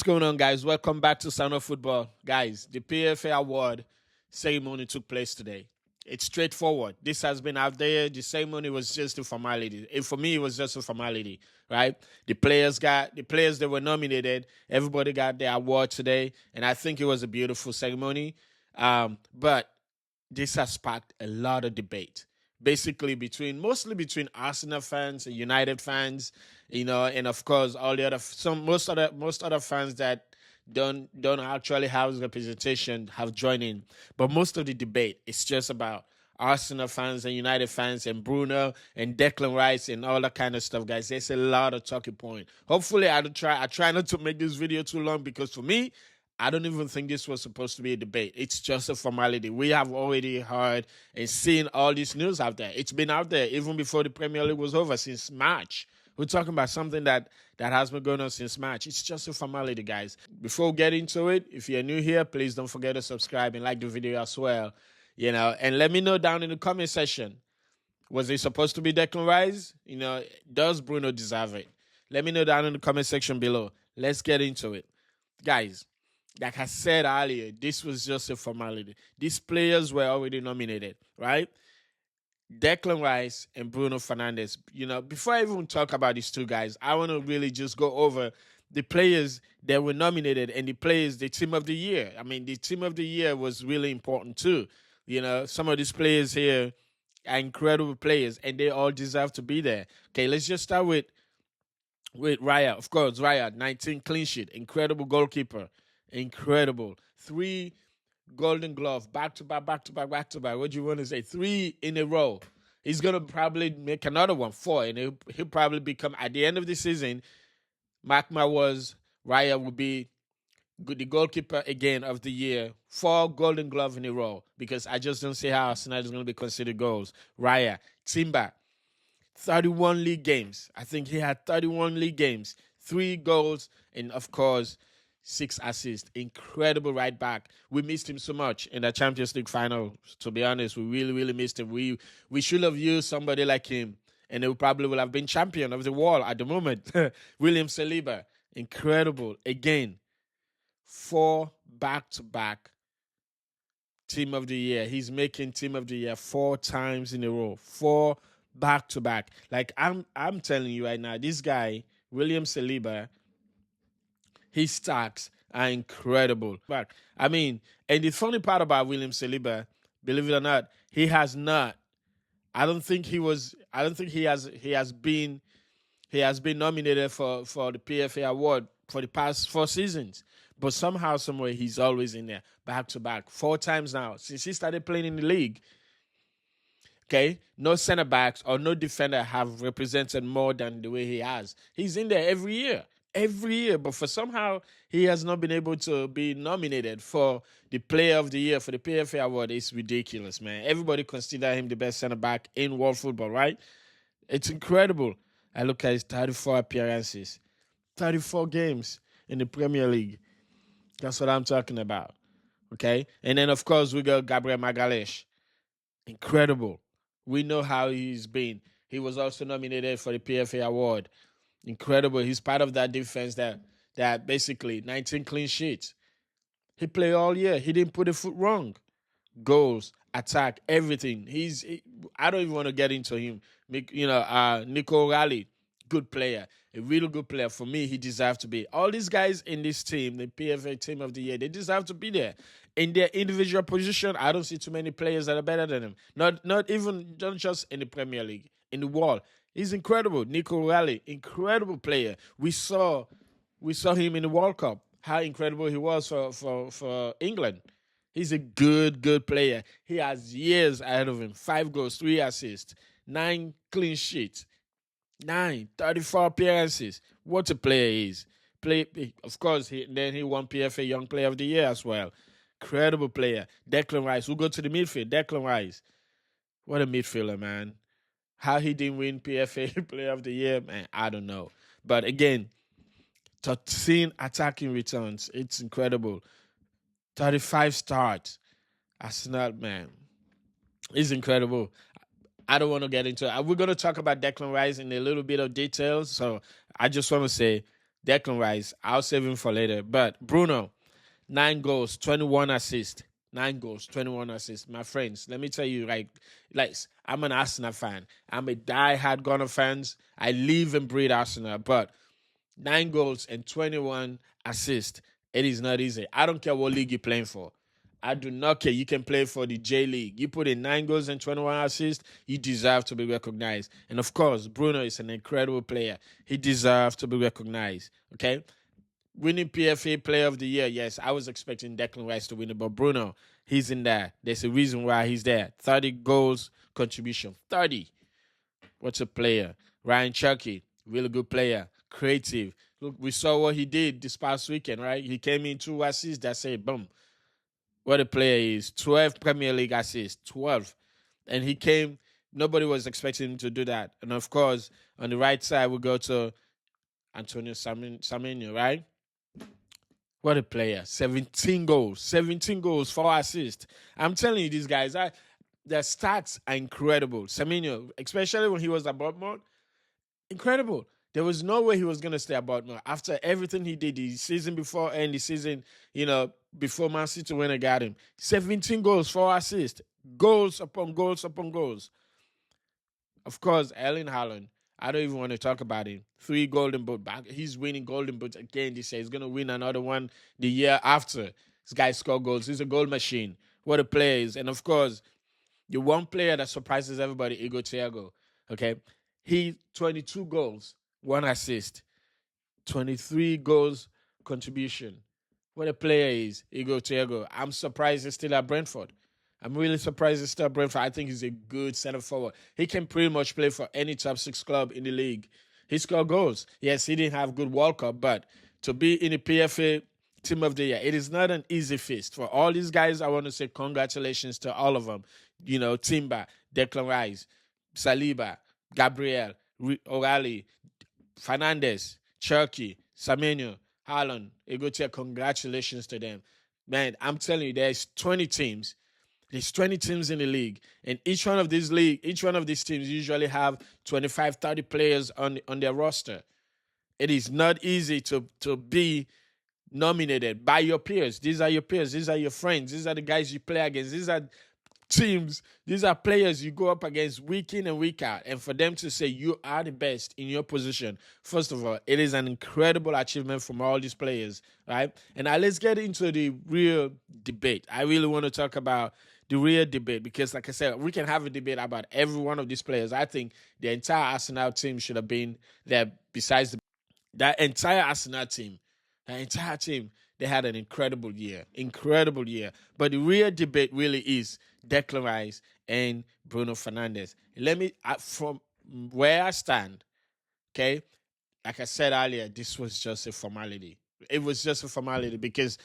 What's going on, guys? Welcome back to Sound of Football. Guys, the PFA Award ceremony took place today. It's straightforward. This has been out there. The ceremony was just a formality. For me, it was just a formality, right? The players that were nominated. Everybody got their award today, and I think it was a beautiful ceremony. But this has sparked a lot of debate, basically mostly between Arsenal fans and United fans, and of course all the most other fans that don't actually have representation have joined in. But most of the debate is just about Arsenal fans and United fans and Bruno and Declan Rice and all that kind of stuff, guys. There's a lot of talking point. Hopefully, I try not to make this video too long, because for me, I don't even think this was supposed to be a debate. It's just a formality. We have already heard and seen all this news out there. It's been out there even before the Premier League was over, since March. We're talking about something that has been going on since March. It's just a formality, guys. Before we get into it, if you're new here, please don't forget to subscribe and like the video as well. And let me know down in the comment section, was it supposed to be Declan Rice? Does Bruno deserve it? Let me know down in the comment section below. Let's get into it. Guys, like I said earlier, this was just a formality. These players were already nominated, right? Declan Rice and Bruno Fernandes. Before I even talk about these two guys, I want to really just go over the players that were nominated and the team of the year. I mean, the team of the year was really important too. Some of these players here are incredible players, and they all deserve to be there. Okay, let's just start with Raya. Of course, Raya, 19 clean sheet, incredible goalkeeper. Incredible. 3 Golden Glove, back to back. What do you want to say? 3 in a row. He's going to probably make another one, 4, and he'll probably become, at the end of the season, mark my words, Raya will be the goalkeeper again of the year. 4 Golden Glove in a row, because I just don't see how Arsenal is going to be considered goals. Raya. Timber, 31 league games. I think he had 31 league games, 3 goals, and of course, 6 assists. Incredible right back. We missed him so much in the Champions League final. To be honest, we really, really missed him. We should have used somebody like him, and he probably would have been champion of the world at the moment. William Saliba, incredible. Again, 4 back-to-back team of the year. He's making team of the year 4 times in a row. 4 back-to-back. Like, I'm telling you right now, this guy, William Saliba, his stacks are incredible. But and the funny part about William Saliba, believe it or not, he has not. I don't think he has been nominated for the PFA award for the past 4 seasons. But somehow, somewhere, he's always in there, back to back, 4 times now since he started playing in the league. Okay, no center backs or no defender have represented more than the way he has. He's in there every year. But for somehow he has not been able to be nominated for the Player of the Year for the PFA Award. It's ridiculous, man. Everybody consider him the best center back in world football, right? It's incredible. I look at his 34 appearances, 34 games in the Premier League. That's what I'm talking about. Okay, and then of course we got Gabriel Magalhaes. Incredible. We know how he's been. He was also nominated for the PFA Award. Incredible. He's part of that defense that basically 19 clean sheets. He played all year. He didn't put a foot wrong. Goals, attack, everything. I don't even want to get into him. Nico Raleigh, good player. A really good player. For me, he deserves to be. All these guys in this team, the PFA Team of the Year, they deserve to be there. In their individual position, I don't see too many players that are better than him. Not just in the Premier League, in the world. He's incredible. Nico Raleigh, incredible player. We saw him in the World Cup, how incredible he was for England. He's a good player. He has years ahead of him. 5 goals, 3 assists, 9 clean sheets, 34 appearances. What a player he is. Of course, he won PFA Young Player of the Year as well. Incredible player. Declan Rice. We'll go to the midfield. Declan Rice. What a midfielder, man. How he didn't win PFA Player of the Year, man, I don't know. But again, 13 attacking returns, it's incredible. 35 starts. Arsenal, man, it's incredible. I don't want to get into it. We're going to talk about Declan Rice in a little bit of details. So I just want to say Declan Rice, I'll save him for later. But Bruno, 9 goals, 21 assists. 9 goals, 21 assists. My friends, let me tell you, like I'm an Arsenal fan. I'm a die-hard Gunner fan. I live and breathe Arsenal. But 9 goals and 21 assists, it is not easy. I don't care what league you're playing for. I do not care. You can play for the J League. You put in 9 goals and 21 assists, you deserve to be recognized. And of course, Bruno is an incredible player. He deserves to be recognized. Okay? Winning PFA Player of the Year, yes, I was expecting Declan Rice to win it, but Bruno, he's in there. There's a reason why he's there. 30 goals contribution. 30. What's a player? Ryan Chucky, really good player. Creative. Look, we saw what he did this past weekend, right? He came in 2 assists that say, boom. What a player is. 12 Premier League assists. 12. And he came, nobody was expecting him to do that. And of course, on the right side, we go to Antonio Semenyo, right? What a player. 17 goals. 17 goals, 4 assists. I'm telling you, these guys, their stats are incredible. Semenyo, especially when he was at Bournemouth, incredible. There was no way he was going to stay at Bournemouth. After everything he did the season before and the season, before Man City when they got him. 17 goals, 4 assists. Goals upon goals upon goals. Of course, Erling Haaland, I don't even want to talk about him. 3 Golden Boot back. He's winning Golden Boots again this year. He's going to win another one the year after. This guy scored goals. He's a goal machine. What a player is. And of course, the one player that surprises everybody, Igor Thiago. Okay? He 22 goals, 1 assist. 23 goals contribution. What a player is, Igor Thiago. I'm surprised he's still at Brentford. I'm really surprised he's still at Brentford. I think he's a good center forward. He can pretty much play for any top 6 club in the league. He scored goals. Yes, he didn't have good World Cup, but to be in the PFA Team of the Year, it is not an easy feast. For all these guys, I want to say congratulations to all of them. Timber, Declan Rice, Saliba, Gabriel, O'Reilly, Fernandes, Cherky, Semenyo, Haaland, Egotia, congratulations to them. Man, I'm telling you, there's 20 teams. There's 20 teams in the league. And each one of these teams usually have 25, 30 players on their roster. It is not easy to be nominated by your peers. These are your peers. These are your friends. These are the guys you play against. These are teams. These are players you go up against week in and week out. And for them to say you are the best in your position, first of all, it is an incredible achievement from all these players, right? And now let's get into the real debate. I really want to talk about the real debate because, like I said, we can have a debate about every one of these players. I think the entire Arsenal team should have been there besides that entire Arsenal team. The entire team, they had an incredible year. Incredible year. But the real debate really is Declan Rice and Bruno Fernandes. Let me, from where I stand, okay, like I said earlier, this was just a formality. It was just a formality because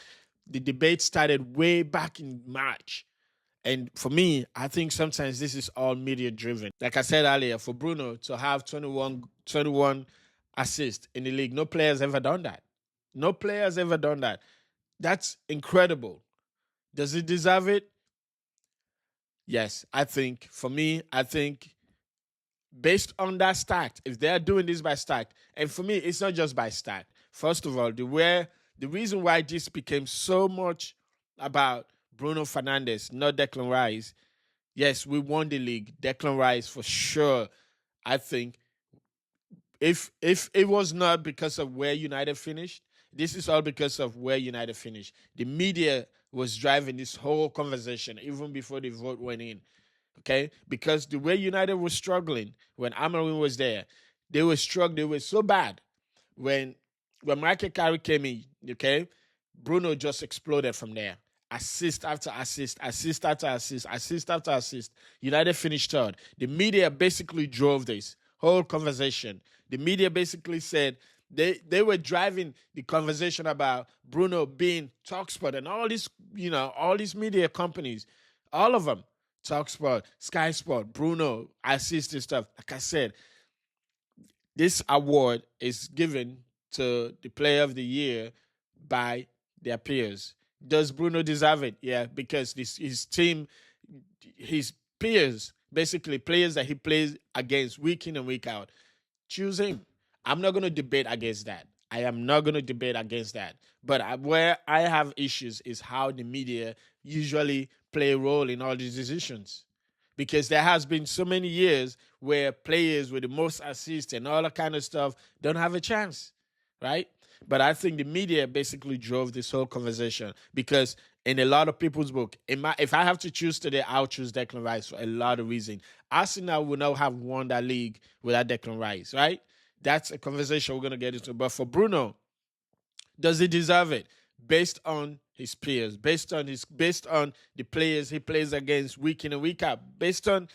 the debate started way back in March. And for me, I think sometimes this is all media driven. Like I said earlier, for Bruno to have 21 assists in the league, no player's ever done that. No player's ever done that. That's incredible. Does he deserve it? Yes, I think based on that stat, if they're doing this by stat, and for me, it's not just by stat. First of all, the reason why this became so much about Bruno Fernandes, not Declan Rice. Yes, we won the league. Declan Rice for sure. I think if it was not because of where United finished, this is all because of where United finished. The media was driving this whole conversation even before the vote went in. Okay? Because the way United was struggling when Amorim was there, they were struggling. They were so bad. When Michael Carrick came in, okay, Bruno just exploded from there. Assist after assist, assist after assist, assist after assist. United finished third. The media basically drove this whole conversation. The media basically said they were driving the conversation about Bruno being TalkSport and all these media companies, all of them, TalkSport, Sky Sport, Bruno, assist and stuff. Like I said, this award is given to the Player of the Year by their peers. Does Bruno deserve it? Yeah, because his team, his peers, basically players that he plays against week in and week out, choose him. I'm not going to debate against that. I am not going to debate against that. But where I have issues is how the media usually play a role in all these decisions. Because there has been so many years where players with the most assists and all that kind of stuff don't have a chance, right? But I think the media basically drove this whole conversation because in a lot of people's book, if I have to choose today, I'll choose Declan Rice for a lot of reasons. Arsenal would not have won that league without Declan Rice, right? That's a conversation we're going to get into. But for Bruno, does he deserve it? Based on his peers, based on the players he plays against week in and week out, based on,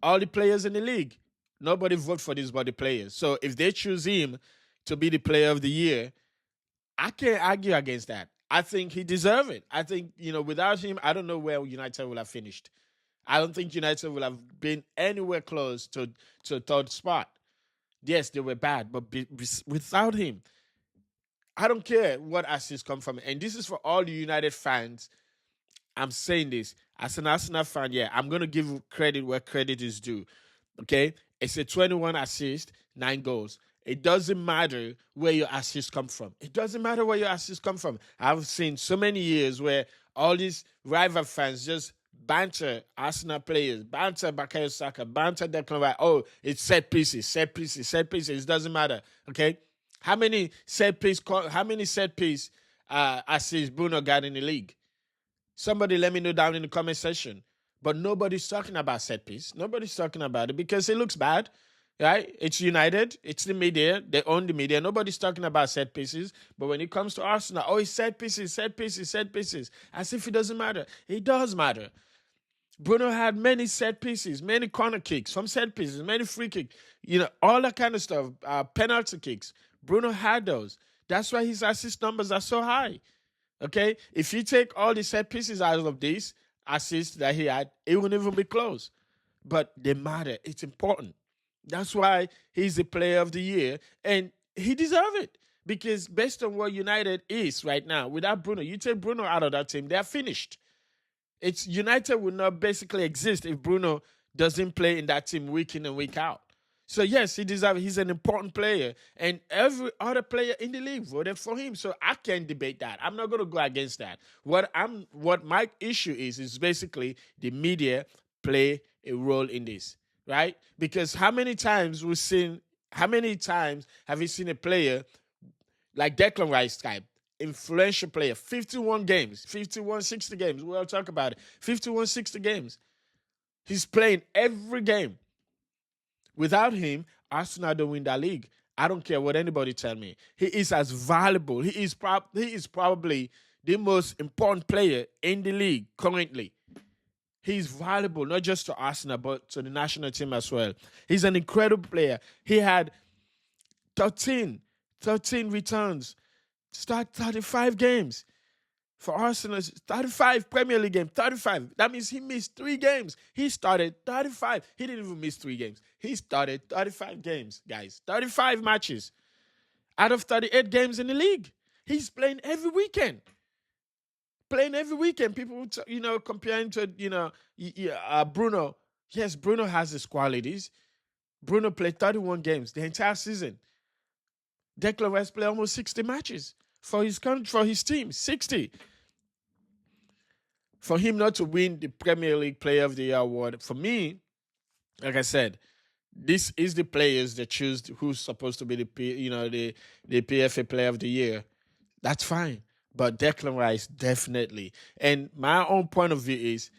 all the players in the league. Nobody vote for these body players. So if they choose him to be the player of the year, I can't argue against that. I think he deserves it. I think, without him, I don't know where United will have finished. I don't think United will have been anywhere close to third spot. Yes, they were bad, but without him, I don't care what assists come from. And this is for all the United fans. I'm saying this. As an Arsenal fan, yeah, I'm going to give credit where credit is due. Okay? It's a 21 assist, 9 goals. It doesn't matter where your assists come from. It doesn't matter where your assists come from. I've seen so many years where all these rival fans just banter Arsenal players, banter Bukayo Saka, banter Declan Rice. Oh, it's set pieces. It doesn't matter. Okay? How many set piece assists Bruno got in the league? Somebody let me know down in the comment section. But nobody's talking about set piece. Nobody's talking about it because it looks bad, right? It's United. It's the media. They own the media. Nobody's talking about set pieces. But when it comes to Arsenal, oh, it's set pieces. As if it doesn't matter. It does matter. Bruno had many set pieces, many corner kicks from set pieces, many free kicks, all that kind of stuff, penalty kicks. Bruno had those. That's why his assist numbers are so high. Okay? If you take all the set pieces out of these assists that he had, it wouldn't even be close. But they matter. It's important. That's why he's the player of the year. And he deserves it. Because based on what United is right now, without Bruno, you take Bruno out of that team, they're finished. It's United would not basically exist if Bruno doesn't play in that team week in and week out. So yes, he deserves. He's an important player, and every other player in the league voted for him. So I can't debate that. I'm not going to go against that. What my issue is basically the media play a role in this, right? Because how many times have you seen a player like Declan Rice type? Influential player, 51 games, 51, 60 games. We'll talk about it. 51, 60 games. He's playing every game. Without him, Arsenal don't win that league. I don't care what anybody tell me. He is as valuable. He is probably the most important player in the league currently. He's valuable, not just to Arsenal, but to the national team as well. He's an incredible player. He had 13 returns. Start 35 games. For Arsenal, 35 Premier League games, 35. That means he missed 3 games. He started 35. He didn't even miss 3 games. He started 35 games, guys. 35 matches out of 38 games in the league. He's playing every weekend. People, comparing to, Bruno. Yes, Bruno has his qualities. Bruno played 31 games the entire season. Declan Rice played almost 60 matches for his team. 60. For him not to win the Premier League Player of the Year award, for me, like I said, this is the players that choose who's supposed to be the PFA Player of the Year. That's fine. But Declan Rice, definitely. And my own point of view is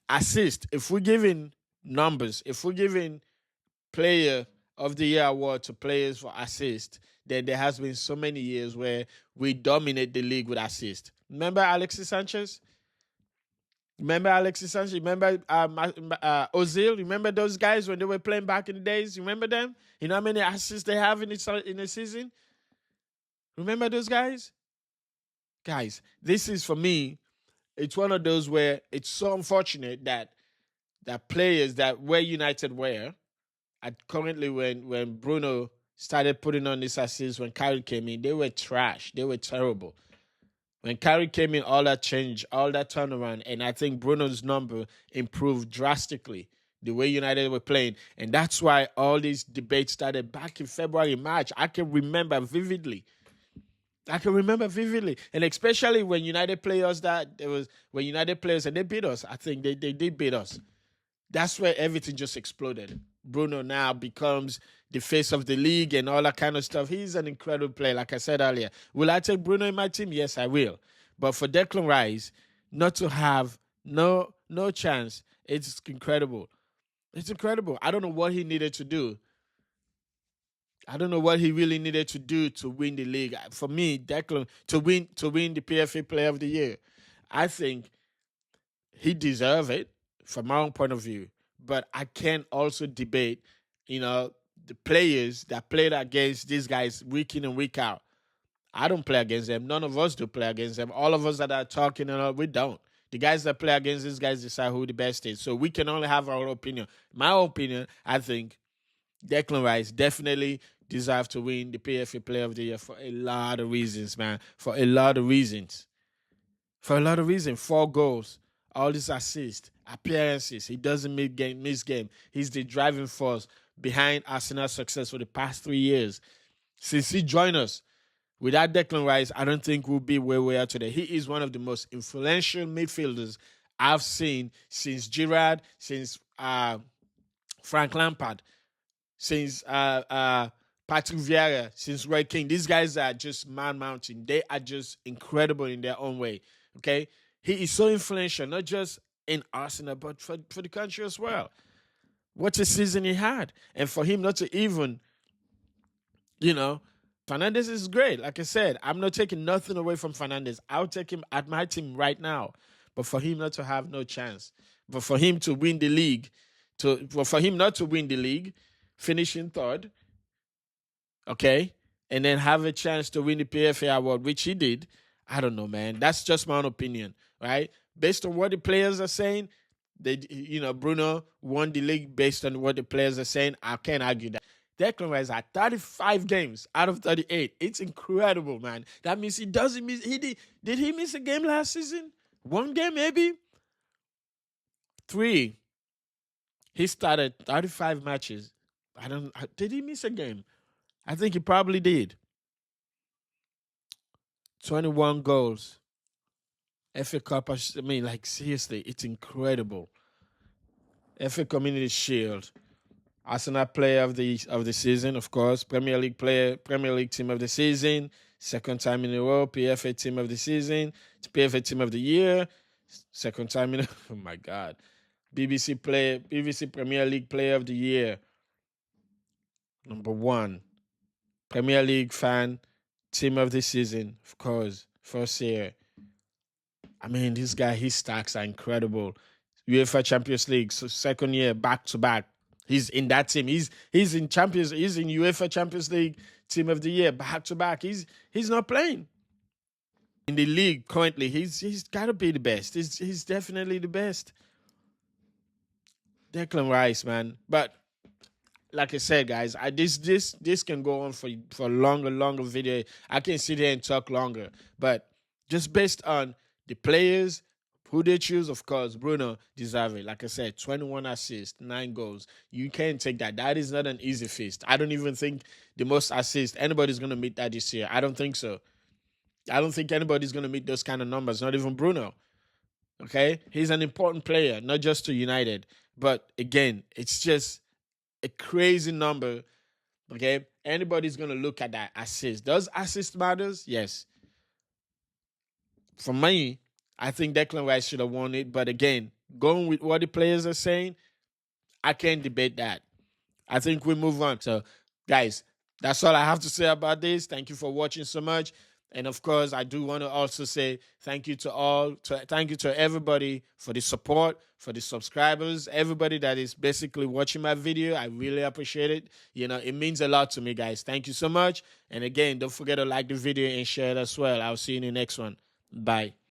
assist. If we're giving numbers, if we're giving Player of the Year award to players for assist, then there has been so many years where we dominate the league with assist. Remember Alexis Sanchez? Remember Ozil? Remember those guys when they were playing back in the days? You remember them? You know how many assists they have in a season? Remember those guys? Guys, this is, for me, it's one of those where it's so unfortunate that players that were United were, currently when Bruno started putting on this assist, when Kyrie came in, they were trash. They were terrible. When Kyrie came in, all that change, all that turnaround, and I think Bruno's number improved drastically. the way United were playing. And that's why all these debates started back in February, March. I can remember vividly. And especially when United players and they beat us. I think they did beat us. That's where everything just exploded. Bruno now becomes the face of the league and all that kind of stuff. He's an incredible player, like I said earlier. Will I take Bruno in my team? Yes, I will. But for Declan Rice, not to have no chance, it's incredible. It's incredible. I don't know what he needed to do. I don't know what he really needed to do to win the league. For me, Declan, to win the PFA Player of the Year, I think he deserves it from my own point of view. But I can also debate, the players that played against these guys week in and week out. I don't play against them. None of us do play against them. All of us that are talking, we don't. The guys that play against these guys decide who the best is. So we can only have our opinion. My opinion, I think Declan Rice definitely deserves to win the PFA Player of the Year for a lot of reasons, man. For a lot of reasons. 4 goals, all these assists, appearances. He doesn't miss game. He's the driving force behind Arsenal's success for the past 3 years. Since he joined us, without Declan Rice, I don't think we'll be where we are today. He is one of the most influential midfielders I've seen since Gerrard, since Frank Lampard, since Patrick Vieira, since Roy Keane. These guys are just man-mountain. They are just incredible in their own way, okay? He is so influential, not just in Arsenal, but for the country as well. What a season he had. And for him not to even, Fernandes is great. Like I said, I'm not taking nothing away from Fernandes. I'll take him at my team right now. But for him not to have no chance, but for him to win the league, for him not to win the league, finishing third, okay, and then have a chance to win the PFA award, which he did, I don't know, man. That's just my own opinion, right? Based on what the players are saying, Bruno won the league based on what the players are saying. I can't argue that. Declan Rice had 35 games out of 38. It's incredible, man. That means he doesn't miss. Did he miss a game last season? 1 game, maybe? 3. He started 35 matches. Did he miss a game? I think he probably did. 21 goals. FA Cup, seriously, it's incredible. FA Community Shield. Arsenal Player of the season, of course. Premier League Team of the season. Second time in a row. PFA Team of the season. PFA Team of the Year. Second time in a oh my God. BBC Premier League Player of the Year. Number 1. Premier League Fan Team of the season, of course. First year. This guy, his stacks are incredible. UEFA Champions League, so second year, back to back. He's in that team. He's in UEFA Champions League Team of the Year, back to back. He's not playing. In the league currently, he's gotta be the best. He's definitely the best. Declan Rice, man. But like I said, guys, this can go on for a longer video. I can sit here and talk longer. But just based on the players, who they choose, of course, Bruno deserves it. Like I said, 21 assists, 9 goals. You can't take that. That is not an easy feat. I don't even think the most assists, anybody's going to meet that this year. I don't think so. I don't think anybody's going to meet those kind of numbers, not even Bruno. Okay? He's an important player, not just to United. But again, it's just a crazy number. Okay? Anybody's going to look at that assist. Does assist matters? Yes. For me, I think Declan Rice should have won it. But again, going with what the players are saying, I can't debate that. I think we move on. So, guys, that's all I have to say about this. Thank you for watching so much. And, of course, I do want to also say thank you to everybody for the support, for the subscribers, everybody that is basically watching my video. I really appreciate it. It means a lot to me, guys. Thank you so much. And, again, don't forget to like the video and share it as well. I'll see you in the next one. Bye.